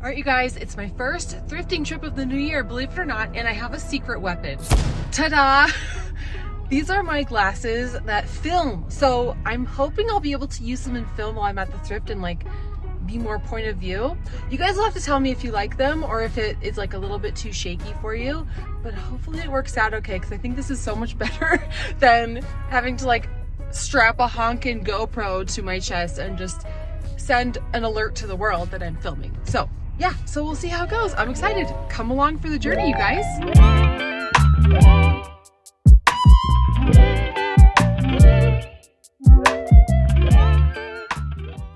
All right, you guys, it's my first thrifting trip of the new year, believe it or not, and I have a secret weapon. Ta-da! These are my glasses that film. So I'm hoping I'll be able to use them in film while I'm at the thrift and like be more point of view. You guys will have to tell me if you like them or if it is like a little bit too shaky for you, but hopefully it works out okay because I think this is so much better than having to like strap a honkin' GoPro to my chest and just send an alert to the world that I'm filming. So yeah, so we'll see how it goes. I'm excited. Come along for the journey, you guys.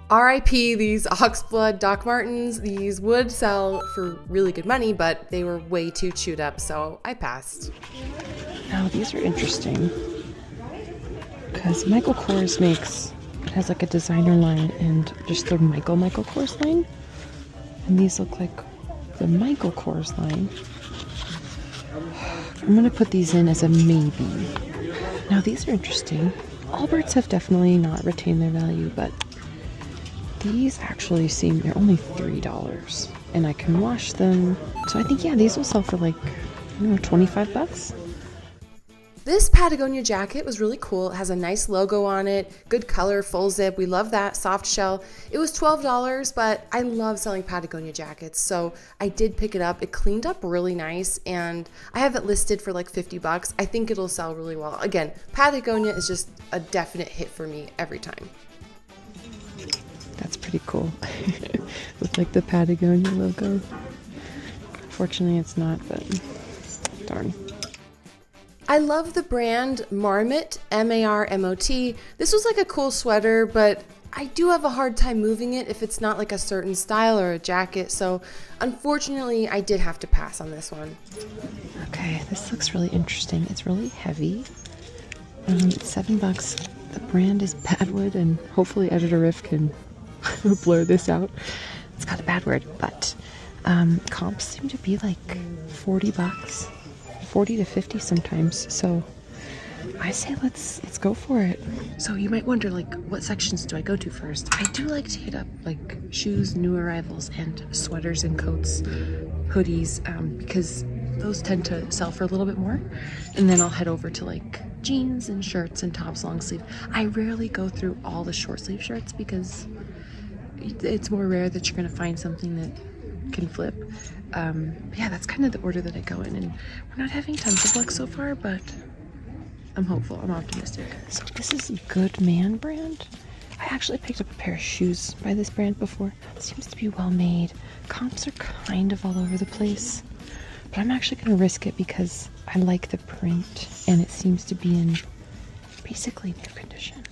RIP these oxblood Doc Martens. These would sell for really good money, but they were way too chewed up, so I passed. Now these are interesting because Michael Kors it has like a designer line and just the Michael Kors line. And these look like the Michael Kors line. I'm going to put these in as a maybe. Now these are interesting. Allbirds have definitely not retained their value, but these actually they're only $3 and I can wash them. So I think, yeah, these will sell for like, I don't know, 25 bucks. This Patagonia jacket was really cool. It has a nice logo on it, good color, full zip. We love that, soft shell. It was $12, but I love selling Patagonia jackets, so I did pick it up. It cleaned up really nice, and I have it listed for like 50 bucks. I think it'll sell really well. Again, Patagonia is just a definite hit for me every time. That's pretty cool. With like the Patagonia logo. Fortunately, it's not, but darn. I love the brand Marmot, M-A-R-M-O-T. This was like a cool sweater, but I do have a hard time moving it if it's not like a certain style or a jacket, so unfortunately I did have to pass on this one. Okay, this looks really interesting. It's really heavy. It's $7. The brand is Badwood, and hopefully Editor Riff can blur this out. It's got a bad word, but comps seem to be like 40 bucks. 40 to 50 sometimes, so I say let's go for it. So you might wonder, like, what sections do I go to first? I do like to hit up like shoes, new arrivals, and sweaters and coats, hoodies, because those tend to sell for a little bit more. And then I'll head over to like jeans and shirts and tops, long sleeve. I rarely go through all the short sleeve shirts because it's more rare that you're gonna find something that can flip. But yeah, that's kind of the order that I go in, and we're not having tons of luck so far, but I'm hopeful, I'm optimistic. So this is Good Man brand. I actually picked up a pair of shoes by this brand before. It seems to be well made. Comps are kind of all over the place, but I'm actually going to risk it because I like the print and it seems to be in basically new condition.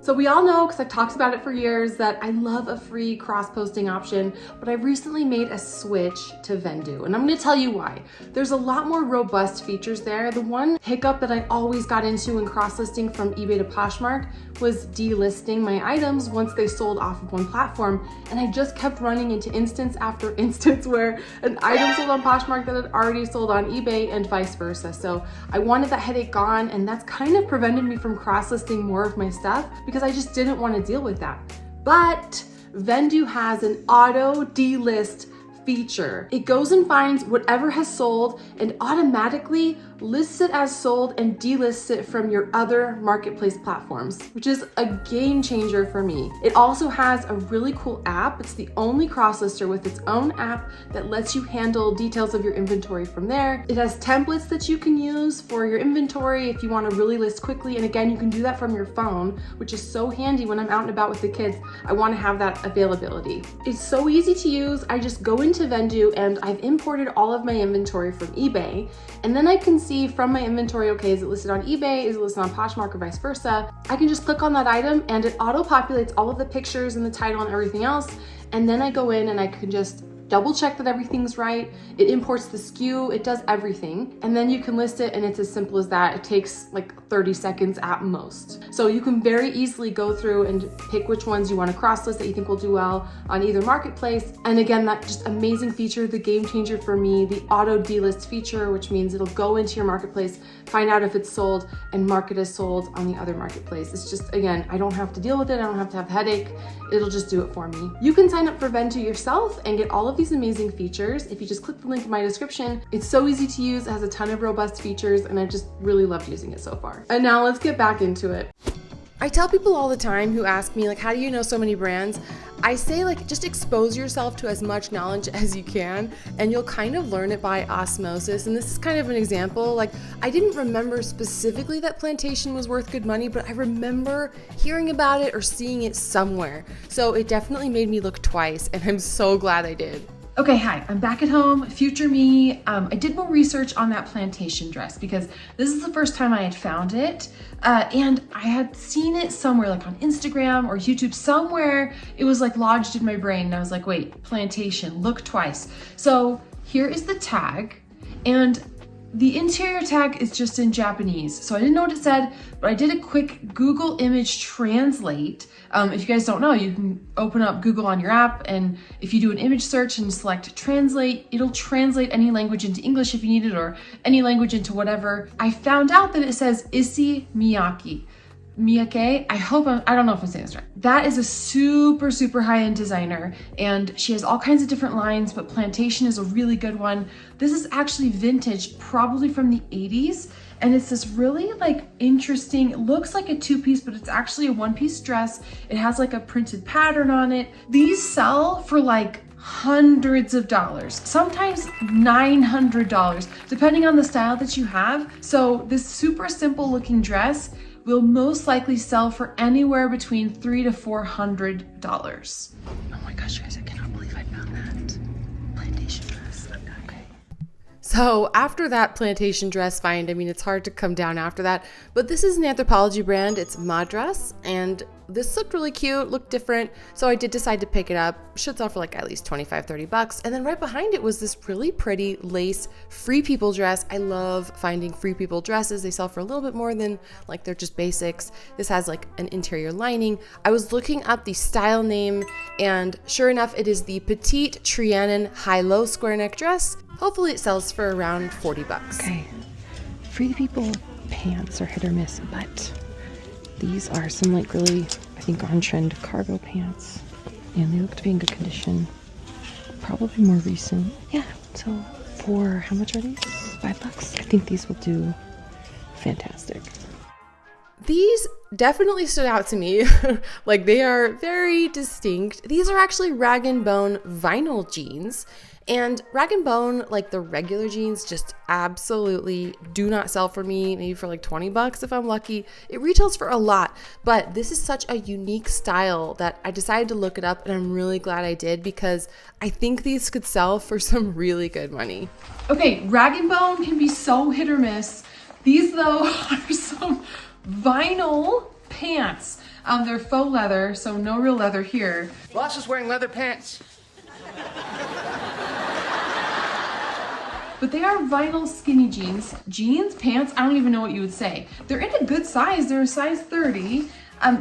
So we all know, because I've talked about it for years, that I love a free cross-posting option, but I've recently made a switch to Vendu, and I'm gonna tell you why. There's a lot more robust features there. The one hiccup that I always got into in cross-listing from eBay to Poshmark was delisting my items once they sold off of one platform, and I just kept running into instance after instance where an item sold on Poshmark that had already sold on eBay and vice versa. So I wanted that headache gone, and that's kind of prevented me from cross-listing more of my stuff because I just didn't want to deal with that. But Vendu has an auto delist feature. It goes and finds whatever has sold and automatically lists it as sold and delists it from your other marketplace platforms, which is a game changer for me. It also has a really cool app. It's the only cross-lister with its own app that lets you handle details of your inventory from there. It has templates that you can use for your inventory if you want to really list quickly. And again, you can do that from your phone, which is so handy when I'm out and about with the kids. I want to have that availability. It's so easy to use. I just go into Vendu and I've imported all of my inventory from eBay, and then I can see from my inventory, okay, is it listed on eBay? Is it listed on Poshmark or vice versa? I can just click on that item and it auto-populates all of the pictures and the title and everything else. And then I go in and I can just double check that everything's right. It imports the SKU, it does everything, and then you can list it, and it's as simple as that. It takes like 30 seconds at most. So you can very easily go through and pick which ones you want to cross list that you think will do well on either marketplace. And again, that just amazing feature, the game changer for me, the auto delist feature, which means it'll go into your marketplace, find out if it's sold, and mark it as sold on the other marketplace. It's just, again, I don't have to deal with it. I don't have to have a headache. It'll just do it for me. You can sign up for Vendu yourself and get all of these amazing features if you just click the link in my description. It's so easy to use. It has a ton of robust features, and I just really loved using it so far. And now let's get back into it. I tell people all the time who ask me, like, how do you know so many brands? I say, like, just expose yourself to as much knowledge as you can, and you'll kind of learn it by osmosis. And this is kind of an example. Like, I didn't remember specifically that Plantation was worth good money, but I remember hearing about it or seeing it somewhere. So it definitely made me look twice, and I'm so glad I did. Okay, hi, I'm back at home, future me. I did more research on that Plantation dress because this is the first time I had found it. And I had seen it somewhere, like on Instagram or YouTube, somewhere. It was like lodged in my brain, and I was like, wait, Plantation, look twice. So here is the tag, and the interior tag is just in Japanese. So I didn't know what it said, but I did a quick Google image translate. If you guys don't know, you can open up Google on your app, and if you do an image search and select translate, it'll translate any language into English if you need it, or any language into whatever. I found out that it says Issey Miyake. Miyake, I don't know if I'm saying this right. That is a super, super high-end designer, and she has all kinds of different lines, but Plantation is a really good one. This is actually vintage, probably from the 80s, and it's this really like interesting, it looks like a two-piece, but it's actually a one-piece dress. It has like a printed pattern on it. These sell for like hundreds of dollars, sometimes $900, depending on the style that you have. So this super simple looking dress will most likely sell for anywhere between $300 to $400. Oh my gosh, guys, I cannot believe I found that Plantation dress. Okay. So after that Plantation dress find, I mean, it's hard to come down after that, but this is an Anthropologie brand. It's Madras, and this looked really cute, looked different, so I did decide to pick it up. Should sell for like at least 25, 30 bucks. And then right behind it was this really pretty lace Free People dress. I love finding Free People dresses. They sell for a little bit more than like they're just basics. This has like an interior lining. I was looking up the style name, and sure enough, it is the Petite Trianon high-low square neck dress. Hopefully it sells for around 40 bucks. Okay, Free People pants are hit or miss, but these are some like really, I think, on-trend cargo pants, and they look to be in good condition. Probably more recent. Yeah, so for how much are these? $5? I think these will do fantastic. These definitely stood out to me. Like, they are very distinct. These are actually Rag & Bone vinyl jeans. And Rag & Bone, like the regular jeans, just absolutely do not sell for me, maybe for like 20 bucks if I'm lucky. It retails for a lot, but this is such a unique style that I decided to look it up, and I'm really glad I did, because I think these could sell for some really good money. Okay, Rag & Bone can be so hit or miss. These though are some vinyl pants. They're faux leather, so no real leather here. Boss is wearing leather pants. But they are vinyl skinny jeans. Jeans, pants, I don't even know what you would say. They're in a good size. They're a size 30.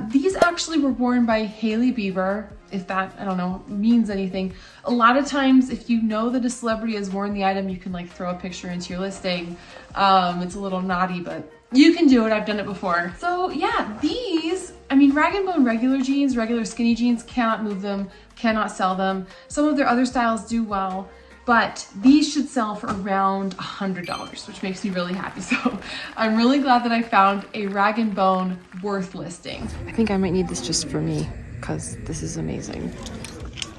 These actually were worn by Hailey Bieber, if that, I don't know, means anything. A lot of times, if you know that a celebrity has worn the item, you can like throw a picture into your listing. It's a little naughty, but you can do it. I've done it before. So yeah, these, I mean, Rag & Bone regular jeans, regular skinny jeans, cannot move them, cannot sell them. Some of their other styles do well, but these should sell for around $100, which makes me really happy. So I'm really glad that I found a Rag & Bone worth listing. I think I might need this just for me, because this is amazing.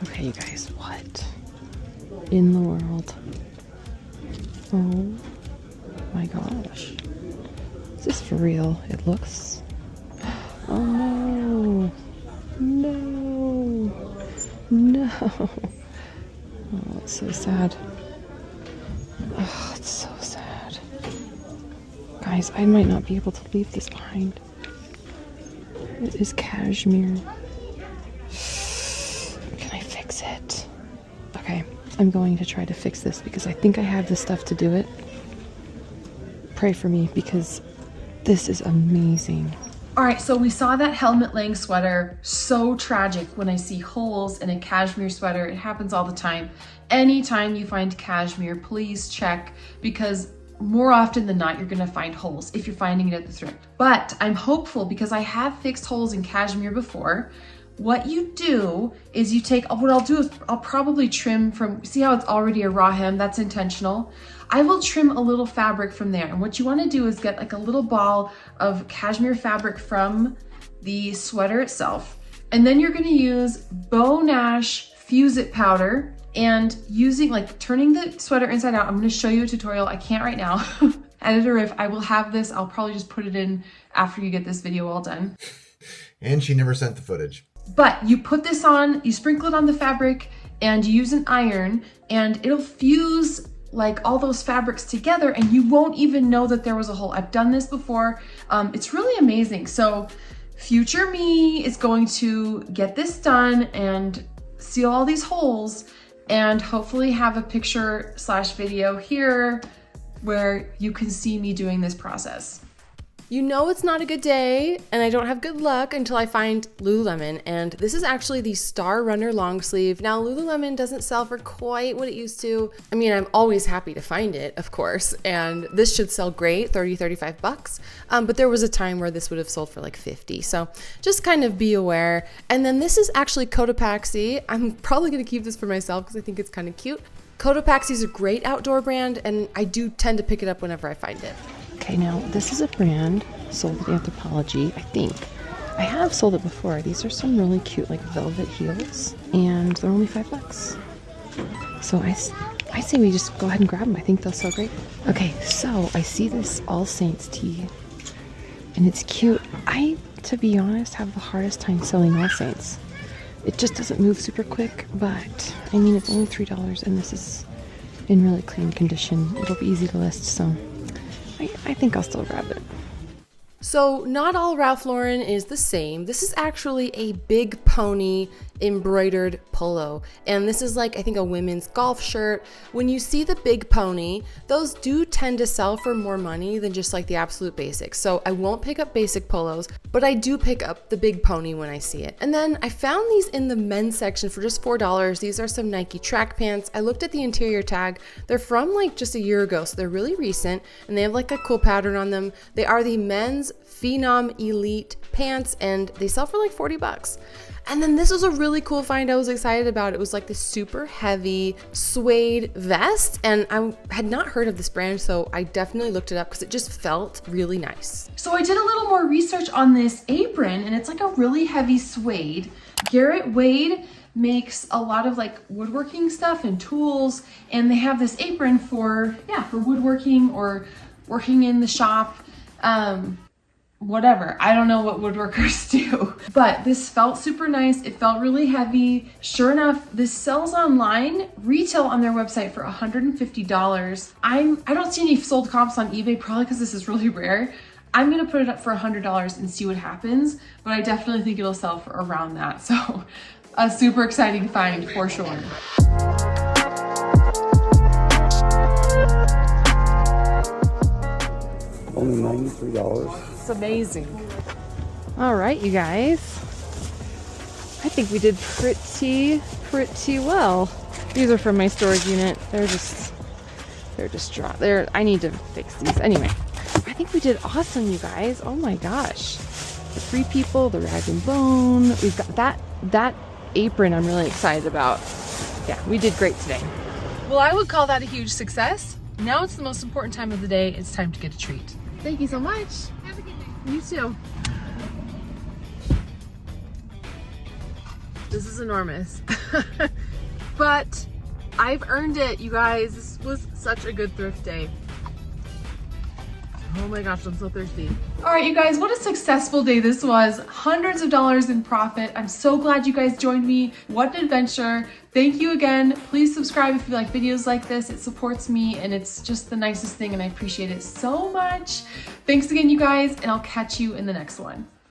Okay, you guys, what in the world? Oh my gosh. Is this for real? It looks... Oh no. No. No. Oh, it's so sad. Oh, it's so sad. Guys, I might not be able to leave this behind. It is cashmere. Can I fix it? Okay, I'm going to try to fix this because I think I have the stuff to do it. Pray for me because this is amazing. All right, so we saw that helmet laying sweater. So tragic when I see holes in a cashmere sweater. It happens all the time. Anytime you find cashmere, please check, because more often than not, you're gonna find holes if you're finding it at the thrift. But I'm hopeful because I have fixed holes in cashmere before. What you do is you take, what I'll do is I'll probably trim from, see how it's already a raw hem, that's intentional. I will trim a little fabric from there. And what you wanna do is get like a little ball of cashmere fabric from the sweater itself. And then you're gonna use Beau Nash Fuse It powder, and using, like, turning the sweater inside out. I'm gonna show you a tutorial. I can't right now. Editor, if I will have this, I'll probably just put it in after you get this video all done. And she never sent the footage. But you put this on, you sprinkle it on the fabric, and you use an iron, and it'll fuse like all those fabrics together, and you won't even know that there was a hole. I've done this before. It's really amazing. So future me is going to get this done and seal all these holes, and hopefully have a picture / video here where you can see me doing this process. You know it's not a good day and I don't have good luck until I find Lululemon, and this is actually the Star Runner long sleeve. Now Lululemon doesn't sell for quite what it used to. I mean, I'm always happy to find it, of course, and this should sell great, 30, 35 bucks. But there was a time where this would have sold for like 50. So just kind of be aware. And then this is actually Cotopaxi. I'm probably gonna keep this for myself because I think it's kind of cute. Cotopaxi is a great outdoor brand, and I do tend to pick it up whenever I find it. Okay, now this is a brand sold at Anthropologie, I think. I have sold it before. These are some really cute, like, velvet heels, and they're only $5. So I say we just go ahead and grab them. I think they'll sell great. Okay, so I see this All Saints tee, and it's cute. I, to be honest, have the hardest time selling All Saints. It just doesn't move super quick, but I mean, it's only $3, and this is in really clean condition. It'll be easy to list, so I think I'll still grab it. So not all Ralph Lauren is the same. This is actually a Big Pony embroidered polo, and this is like, I think, a women's golf shirt. When you see the Big Pony, those do tend to sell for more money than just like the absolute basics. So I won't pick up basic polos, but I do pick up the Big Pony when I see it. And then I found these in the men's section for just $4. These are some Nike track pants. I looked at the interior tag. They're from like just a year ago, so they're really recent, and they have like a cool pattern on them. They are the men's Phenom Elite pants, and they sell for like 40 bucks. And then this was a really cool find I was excited about. It was like this super heavy suede vest, and I had not heard of this brand, so I definitely looked it up because it just felt really nice. So I did a little more research on this apron, and it's like a really heavy suede. Garrett Wade makes a lot of like woodworking stuff and tools, and they have this apron for woodworking or working in the shop. Whatever. I don't know what woodworkers do, but this felt super nice. It felt really heavy. Sure enough, this sells online, retail on their website for $150. I don't see any sold comps on eBay, probably because this is really rare. I'm gonna put it up for $100 and see what happens, but I definitely think it'll sell for around that. So a super exciting find for sure. Only $93. It's amazing. All right, you guys. I think we did pretty well. These are from my storage unit. They're just dry. I need to fix these. Anyway, I think we did awesome, you guys. Oh my gosh. The Free People, the Rag and Bone. We've got that apron I'm really excited about. Yeah, we did great today. Well, I would call that a huge success. Now it's the most important time of the day. It's time to get a treat. Thank you so much. Have a good day. You too. This is enormous. But I've earned it, you guys. This was such a good thrift day. Oh my gosh, I'm so thirsty. All right, you guys, what a successful day this was. Hundreds of dollars in profit. I'm so glad you guys joined me. What an adventure. Thank you again. Please subscribe if you like videos like this. It supports me, and it's just the nicest thing, and I appreciate it so much. Thanks again, you guys, and I'll catch you in the next one.